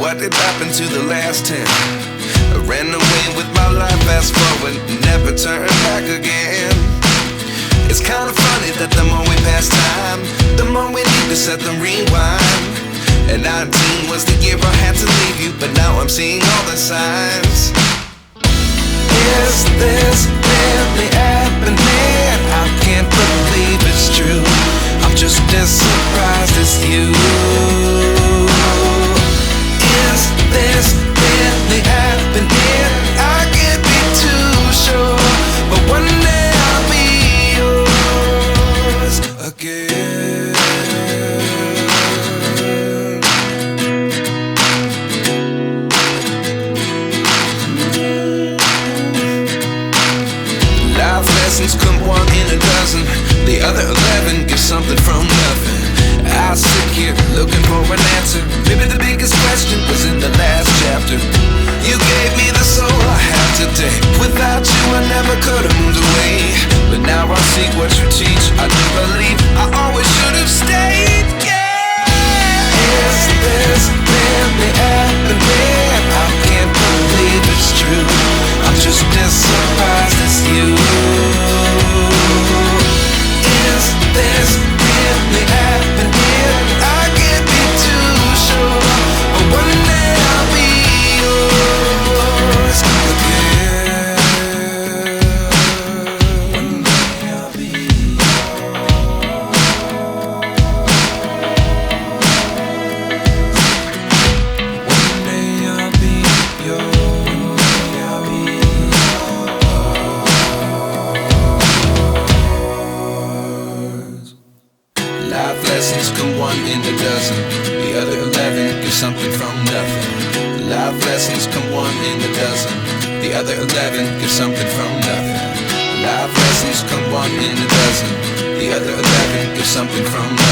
what did happen to the last 10? I ran away with my life, fast forward, never turn back again. It's kind of funny that the more we pass time, the more we need to set them rewind. And 19 was the year I had to leave you, but now I'm seeing all the signs. Is this really happening? I can't believe it's true. I'm just as surprised as you. Is this really happening? I can't be too sure, but one day I'll be yours again. Life lessons come one in a dozen. The other 11 get something from nothing. I sit here looking for an answer. Maybe the biggest question was in the last chapter. You gave me the soul I have today. Without you I never could have moved away. But now I see what you teach. I do believe I always should have stayed. Yeah. Is this really happening? I can't believe it's true. I'm just as surprised as you. Is this really happening? I can't be too sure, but one day I'll be yours again. One day I'll be yours. One day I'll be yours. I'll be yours. Life lessons come one in a dozen. The other 11 give something from nothing. Life lessons come one in a dozen. The other 11 give something from nothing. Life lessons come one in a dozen. The other 11 give something from nothing.